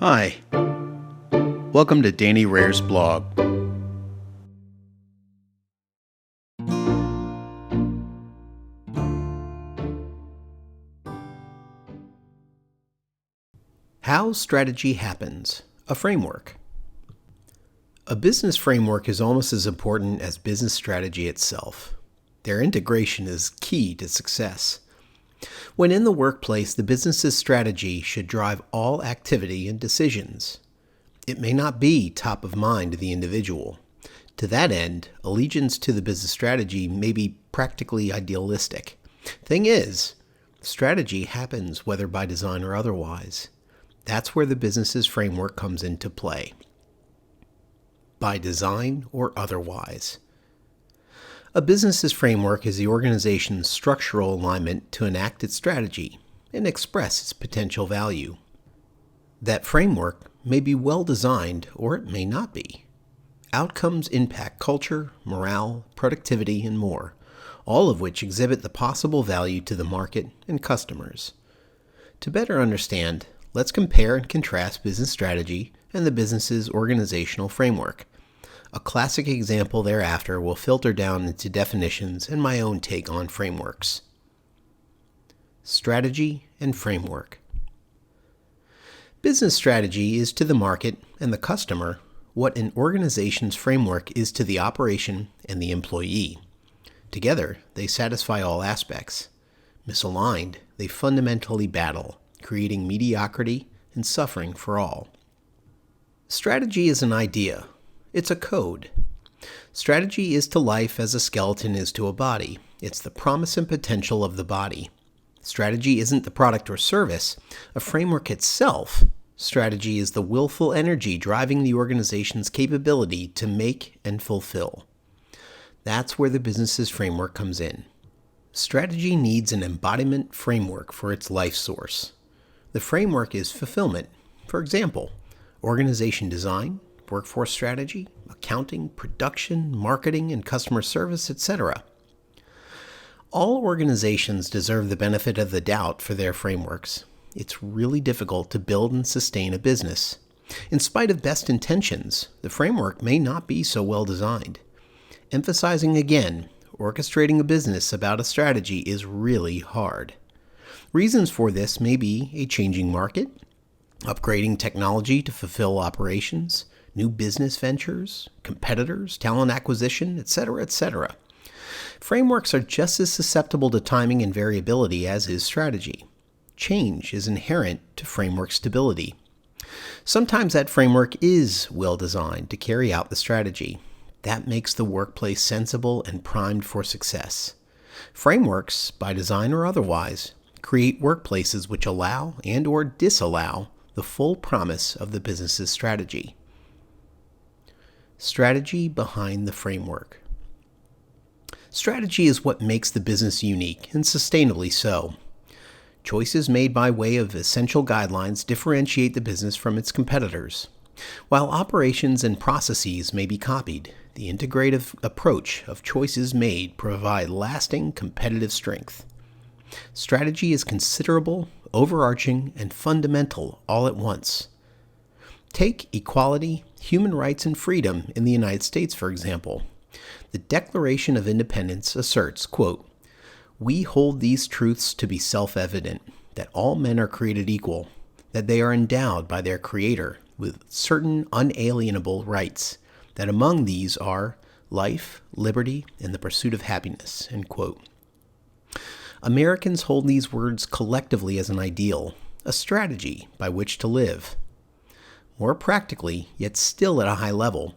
Hi, welcome to Danny Rare's blog. How strategy happens, a framework. A business framework is almost as important as business strategy itself. Their integration is key to success. When in the workplace, the business's strategy should drive all activity and decisions. It may not be top of mind to the individual. To that end, allegiance to the business strategy may be practically idealistic. Thing is, strategy happens whether by design or otherwise. That's where the business's framework comes into play. By design or otherwise. A business's framework is the organization's structural alignment to enact its strategy and express its potential value. That framework may be well designed or it may not be. Outcomes impact culture, morale, productivity, and more, all of which exhibit the possible value to the market and customers. To better understand, let's compare and contrast business strategy and the business's organizational framework. A classic example thereafter will filter down into definitions and my own take on frameworks. Strategy and framework. Business strategy is to the market and the customer what an organization's framework is to the operation and the employee. Together, they satisfy all aspects. Misaligned, they fundamentally battle, creating mediocrity and suffering for all. Strategy is an idea. It's a code. Strategy is to life as a skeleton is to a body. It's the promise and potential of the body. Strategy isn't the product or service, a framework itself. Strategy is the willful energy driving the organization's capability to make and fulfill. That's where the business's framework comes in. Strategy needs an embodiment framework for its life source. The framework is fulfillment. For example, organization design, workforce strategy, accounting, production, marketing, and customer service, etc. All organizations deserve the benefit of the doubt for their frameworks. It's really difficult to build and sustain a business. In spite of best intentions, the framework may not be so well designed. Emphasizing again, orchestrating a business about a strategy is really hard. Reasons for this may be a changing market, upgrading technology to fulfill operations, new business ventures, competitors, talent acquisition, etc., etc. Frameworks are just as susceptible to timing and variability as is strategy. Change is inherent to framework stability. Sometimes that framework is well designed to carry out the strategy. That makes the workplace sensible and primed for success. Frameworks, by design or otherwise, create workplaces which allow and or disallow the full promise of the business's strategy. Strategy behind the framework. Strategy is what makes the business unique, and sustainably so. Choices made by way of essential guidelines differentiate the business from its competitors. While operations and processes may be copied, the integrative approach of choices made provide lasting competitive strength. Strategy is considerable, overarching, and fundamental all at once. Take equality, human rights, and freedom in the United States, for example. The Declaration of Independence asserts, quote, "We hold these truths to be self-evident, that all men are created equal, that they are endowed by their Creator with certain unalienable rights, that among these are life, liberty, and the pursuit of happiness," end quote. Americans hold these words collectively as an ideal, a strategy by which to live. More practically, yet still at a high level,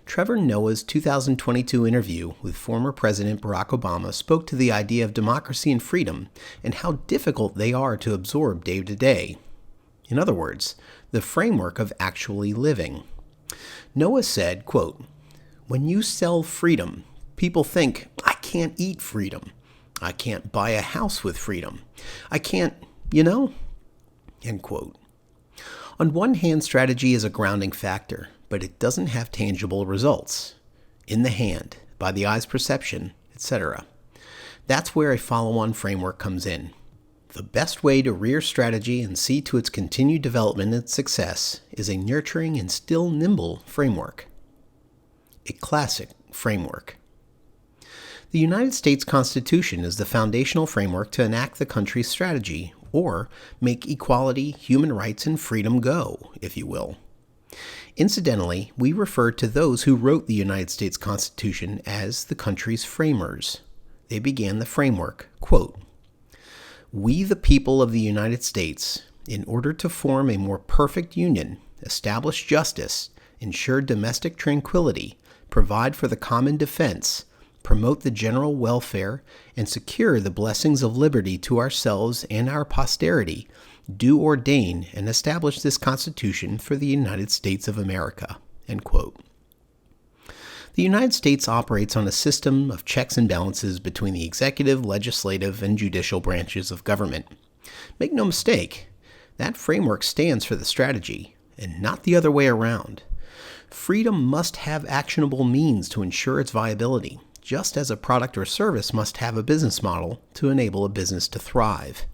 Trevor Noah's 2022 interview with former President Barack Obama spoke to the idea of democracy and freedom and how difficult they are to absorb day to day. In other words, the framework of actually living. Noah said, quote, "When you sell freedom, people think, I can't eat freedom. I can't buy a house with freedom. I can't, end quote. On one hand, strategy is a grounding factor, but it doesn't have tangible results. In the hand, by the eye's perception, etc. That's where a follow-on framework comes in. The best way to rear strategy and see to its continued development and success is a nurturing and still nimble framework. A classic framework. The United States Constitution is the foundational framework to enact the country's strategy, or make equality, human rights, and freedom go, if you will. Incidentally, we refer to those who wrote the United States Constitution as the country's framers. They began the framework, quote, "We, the people of the United States, in order to form a more perfect union, establish justice, ensure domestic tranquility, provide for the common defense, promote the general welfare, and secure the blessings of liberty to ourselves and our posterity, do ordain and establish this Constitution for the United States of America." End quote. The United States operates on a system of checks and balances between the executive, legislative, and judicial branches of government. Make no mistake, that framework stands for the strategy, and not the other way around. Freedom must have actionable means to ensure its viability, just as a product or service must have a business model to enable a business to thrive.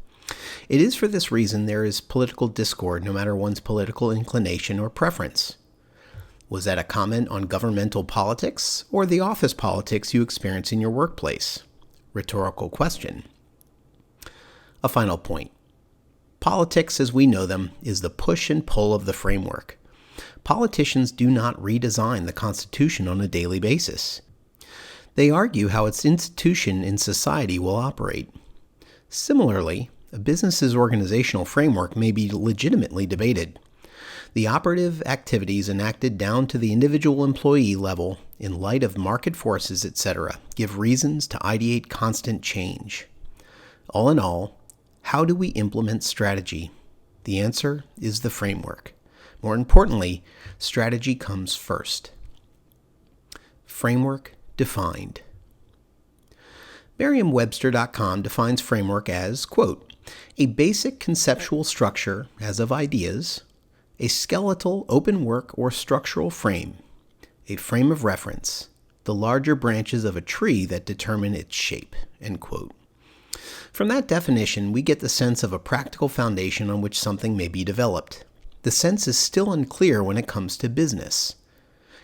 It is for this reason there is political discord no matter one's political inclination or preference. Was that a comment on governmental politics or the office politics you experience in your workplace? Rhetorical question. A final point. Politics as we know them is the push and pull of the framework. Politicians do not redesign the Constitution on a daily basis. They argue how its institution in society will operate. Similarly, a business's organizational framework may be legitimately debated. The operative activities enacted down to the individual employee level in light of market forces, etc., give reasons to ideate constant change. All in all, how do we implement strategy? The answer is the framework. More importantly, strategy comes first. Framework defined. Merriam-Webster.com defines framework as, quote, "a basic conceptual structure as of ideas, a skeletal open work or structural frame, a frame of reference, the larger branches of a tree that determine its shape," end quote. From that definition, we get the sense of a practical foundation on which something may be developed. The sense is still unclear when it comes to business.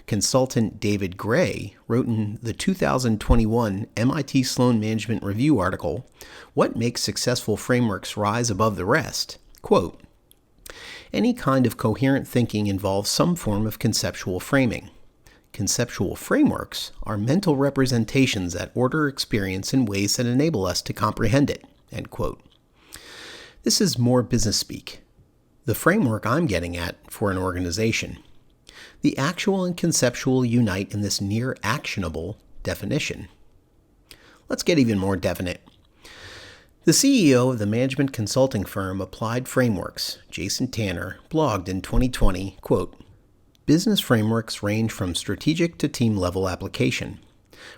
Consultant David Gray wrote in the 2021 MIT Sloan Management Review article, "What Makes Successful Frameworks Rise Above the Rest?" Quote, "Any kind of coherent thinking involves some form of conceptual framing. Conceptual frameworks are mental representations that order experience in ways that enable us to comprehend it." End quote. This is more business speak. The framework I'm getting at for an organization. The actual and conceptual unite in this near actionable definition. Let's get even more definite. The CEO of the management consulting firm Applied Frameworks, Jason Tanner, blogged in 2020, quote, "Business frameworks range from strategic to team-level application.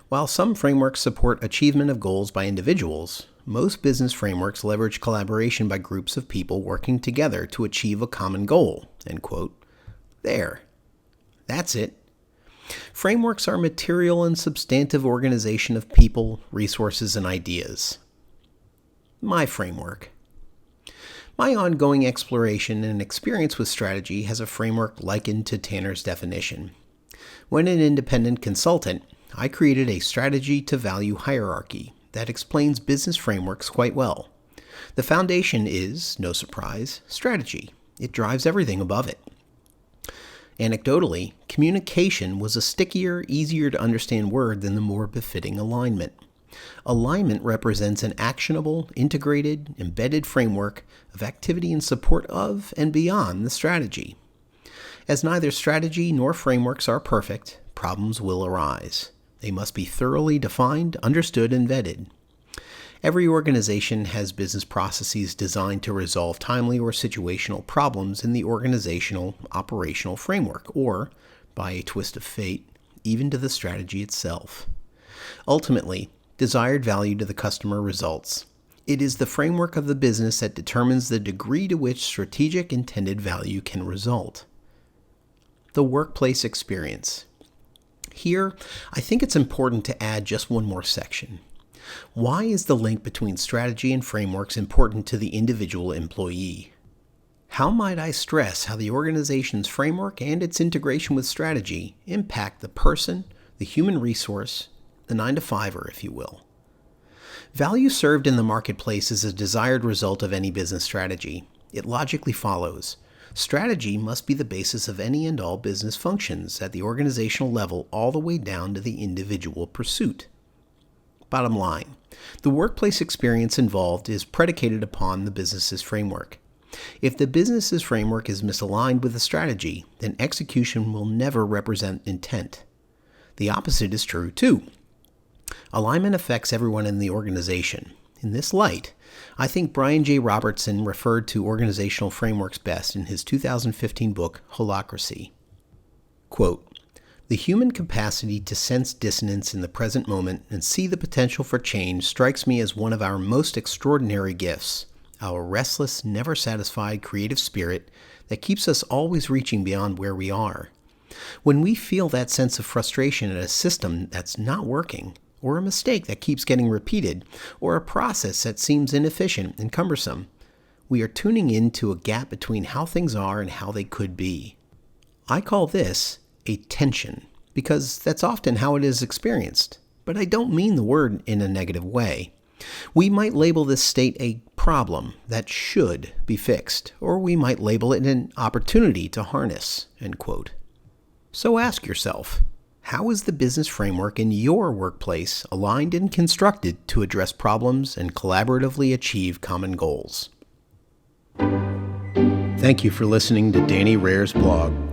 While some frameworks support achievement of goals by individuals, most business frameworks leverage collaboration by groups of people working together to achieve a common goal." End quote. There. That's it. Frameworks are material and substantive organization of people, resources, and ideas. My framework. My ongoing exploration and experience with strategy has a framework likened to Tanner's definition. When an independent consultant, I created a strategy to value hierarchy that explains business frameworks quite well. The foundation is, no surprise, strategy. It drives everything above it. Anecdotally, communication was a stickier, easier to understand word than the more befitting alignment. Alignment represents an actionable, integrated, embedded framework of activity in support of and beyond the strategy. As neither strategy nor frameworks are perfect, problems will arise. They must be thoroughly defined, understood, and vetted. Every organization has business processes designed to resolve timely or situational problems in the organizational operational framework, or, by a twist of fate, even to the strategy itself. Ultimately, desired value to the customer results. It is the framework of the business that determines the degree to which strategic intended value can result. The workplace experience. Here, I think it's important to add just one more section. Why is the link between strategy and frameworks important to the individual employee? How might I stress how the organization's framework and its integration with strategy impact the person, the human resource, the 9-to-5er, if you will? Value served in the marketplace is a desired result of any business strategy. It logically follows. Strategy must be the basis of any and all business functions at the organizational level all the way down to the individual pursuit. Bottom line, the workplace experience involved is predicated upon the business's framework. If the business's framework is misaligned with the strategy, then execution will never represent intent. The opposite is true too. Alignment affects everyone in the organization. In this light, I think Brian J. Robertson referred to organizational frameworks best in his 2015 book, Holacracy. Quote, "The human capacity to sense dissonance in the present moment and see the potential for change strikes me as one of our most extraordinary gifts, our restless, never satisfied creative spirit that keeps us always reaching beyond where we are. When we feel that sense of frustration at a system that's not working, or a mistake that keeps getting repeated, or a process that seems inefficient and cumbersome, we are tuning into a gap between how things are and how they could be. I call this a tension, because that's often how it is experienced, but I don't mean the word in a negative way. We might label this state a problem that should be fixed, or we might label it an opportunity to harness," end quote. So ask yourself, how is the business framework in your workplace aligned and constructed to address problems and collaboratively achieve common goals? Thank you for listening to Danny Rare's blog.